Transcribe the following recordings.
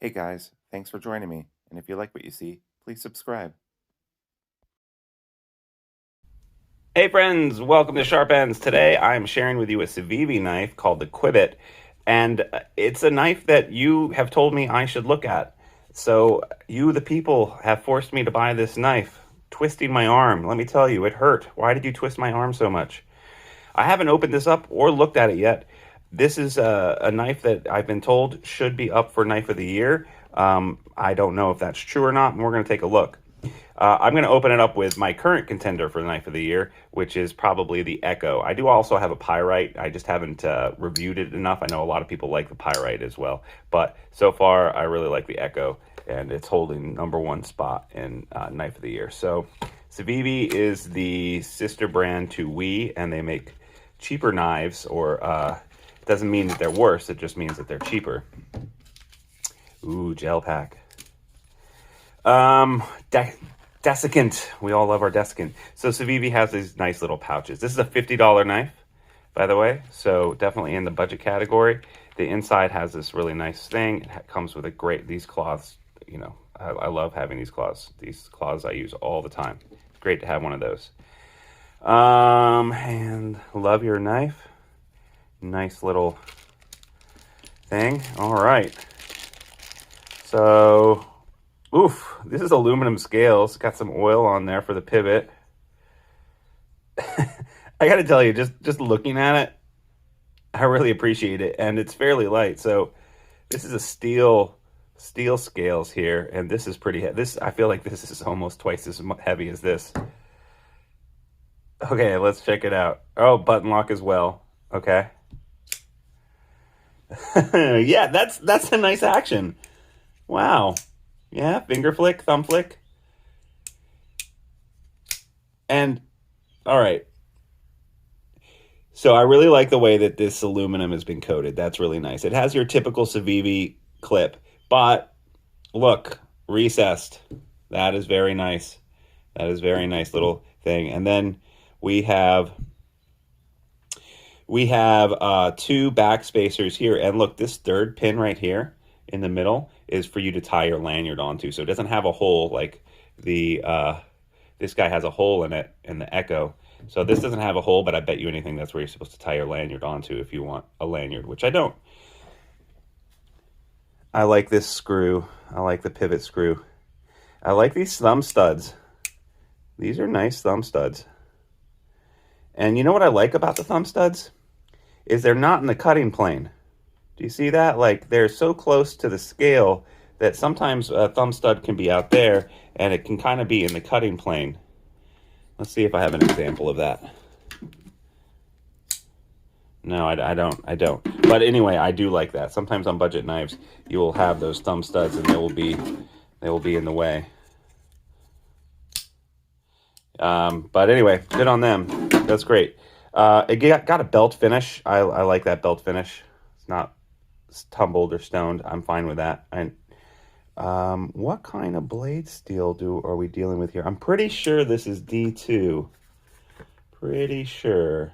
Hey guys, thanks for joining me, and if you like what you see, please subscribe. Hey friends, welcome to Sharp Ends. Today I'm sharing with you a Civivi knife called the Qubit, and it's a knife that you have told me I should look at. So you, the people, have forced me to buy this knife, twisting my arm. Let me tell you, it hurt. Why did you twist my arm so much? I haven't opened this up or looked at it yet. This is a knife that I've been told should be up for Knife of the Year. I don't know if that's true or not, and we're going to take a look. I'm going to open it up with my current contender for the Knife of the Year, which is probably the Echo. I do also have a Pyrite. I just haven't reviewed it enough. I know a lot of people like the Pyrite as well, but so far I really like the Echo, and it's holding #1 spot in Knife of the Year. So Civivi is the sister brand to We, and they make cheaper knives, or it doesn't mean that they're worse. It just means that they're cheaper. Ooh, gel pack. Desiccant. We all love our desiccant. So Civivi has these nice little pouches. This is a $50 knife, by the way, so definitely in the budget category. The inside has this really nice thing. It comes with these cloths, I love having these cloths. These cloths I use all the time. It's great to have one of those. And love your knife. Nice little thing. All right. So, oof, this is aluminum scales. Got some oil on there for the pivot. I got to tell you, just looking at it, I really appreciate it, and it's fairly light. So, this is a steel scales here, and this is pretty heavy. I feel like this is almost twice as heavy as this. Okay, let's check it out. Oh, button lock as well. Okay. Yeah, that's a nice action. Wow. Yeah, finger flick, thumb flick. And all right. So I really like the way that this aluminum has been coated. That's really nice. It has your typical Civivi clip, but look, recessed. That is very nice. That is very nice little thing. And then we have two back spacers here. And look, this third pin right here in the middle is for you to tie your lanyard onto. So it doesn't have a hole like this guy has a hole in it in the Echo. So this doesn't have a hole, but I bet you anything that's where you're supposed to tie your lanyard onto if you want a lanyard, which I don't. I like this screw. I like the pivot screw. I like these thumb studs. These are nice thumb studs. And you know what I like about the thumb studs? Is they're not in the cutting plane. Do you see that? Like, they're so close to the scale that sometimes a thumb stud can be out there and it can kind of be in the cutting plane. Let's see if I have an example of that. No, I don't. But anyway, I do like that. Sometimes on budget knives, you will have those thumb studs and they will be in the way. But anyway, good on them. That's great. It got a belt finish. I like that belt finish. It's not tumbled or stoned. I'm fine with that. And what kind of blade steel are we dealing with here? I'm pretty sure this is D2. Pretty sure.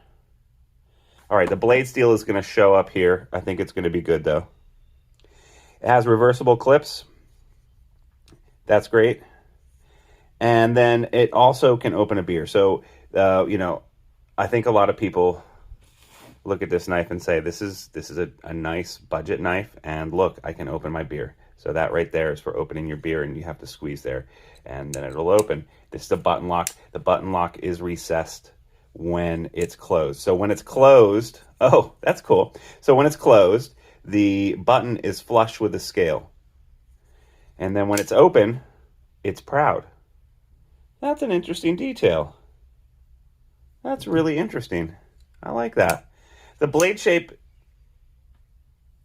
All right, the blade steel is going to show up here. I think it's going to be good, though. It has reversible clips. That's great. And then it also can open a beer. So, I think a lot of people look at this knife and say, this is a nice budget knife, and look, I can open my beer. So that right there is for opening your beer, and you have to squeeze there, and then it'll open. This is a button lock. The button lock is recessed when it's closed. So when it's closed, oh, that's cool. So when it's closed, the button is flush with the scale. And then when it's open, it's proud. That's an interesting detail. That's really interesting. I like that. The blade shape,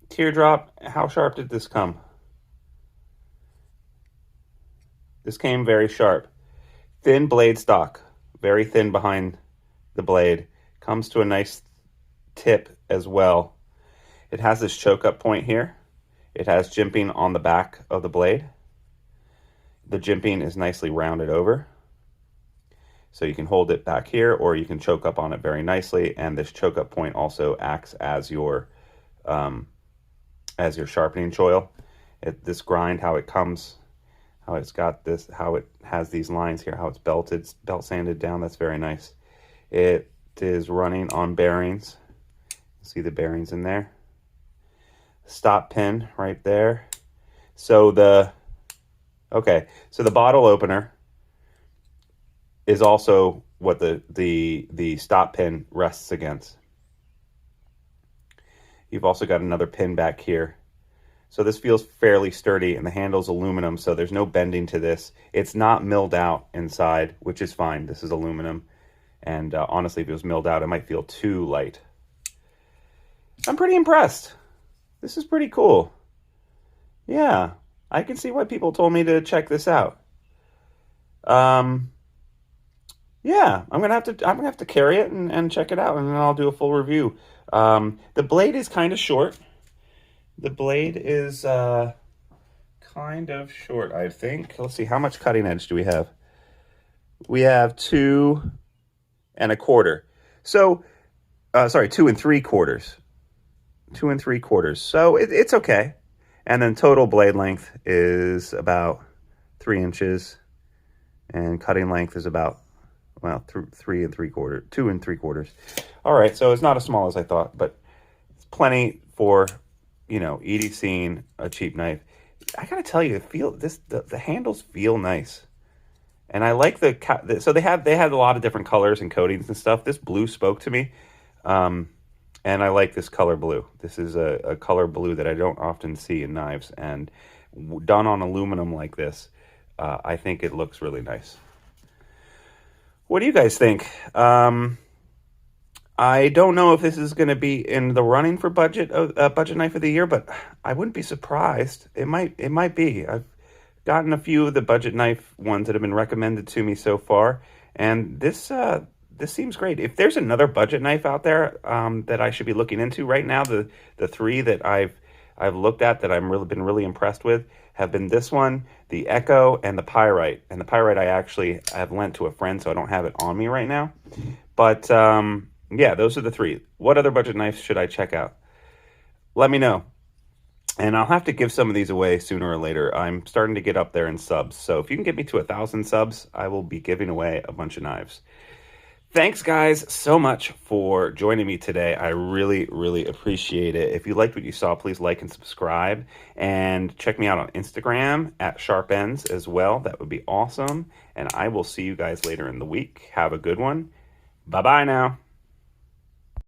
teardrop, how sharp did this come? This came very sharp. Thin blade stock, very thin behind the blade. Comes to a nice tip as well. It has this choke up point here. It has jimping on the back of the blade. The jimping is nicely rounded over. So you can hold it back here, or you can choke up on it very nicely. And this choke up point also acts as your sharpening choil. This grind, how it comes, how it's got this, how it has these lines here, how it's belted, belt sanded down. That's very nice. It is running on bearings. See the bearings in there. Stop pin right there. So the bottle opener is also what the stop pin rests against. You've also got another pin back here. So this feels fairly sturdy, and the handle's aluminum, so there's no bending to this. It's not milled out inside, which is fine. This is aluminum. And honestly, if it was milled out, it might feel too light. I'm pretty impressed. This is pretty cool. Yeah, I can see why people told me to check this out. Yeah, I'm gonna have to carry it and check it out, and then I'll do a full review. The blade is kind of short. The blade is kind of short, I think. Let's see, how much cutting edge do we have? We have 2 1/4. So, sorry, 2 3/4. 2 3/4. So it's okay. And then total blade length is about 3 inches, and cutting length is about, well, 3 3/4, 2 3/4. All right, so it's not as small as I thought, but it's plenty for, EDCing a cheap knife. I gotta tell you, the handles feel nice, and I like so they had a lot of different colors and coatings and stuff. This blue spoke to me, and I like this color blue. This is a color blue that I don't often see in knives, and done on aluminum like this, I think it looks really nice. What do you guys think? I don't know if this is going to be in the running for budget knife of the year, but I wouldn't be surprised. It might be. I've gotten a few of the budget knife ones that have been recommended to me so far, and this seems great. If there's another budget knife out there that I should be looking into right now, the 3 that I've looked at that been really impressed with have been this one, the Echo, and the Pyrite. And the Pyrite I actually have lent to a friend, so I don't have it on me right now. But yeah, those are the 3. What other budget knives should I check out? Let me know. And I'll have to give some of these away sooner or later. I'm starting to get up there in subs. So if you can get me to 1,000 subs, I will be giving away a bunch of knives. Thanks, guys, so much for joining me today. I really, really appreciate it. If you liked what you saw, please like and subscribe. And check me out on Instagram at SharpEnds as well. That would be awesome. And I will see you guys later in the week. Have a good one. Bye-bye now.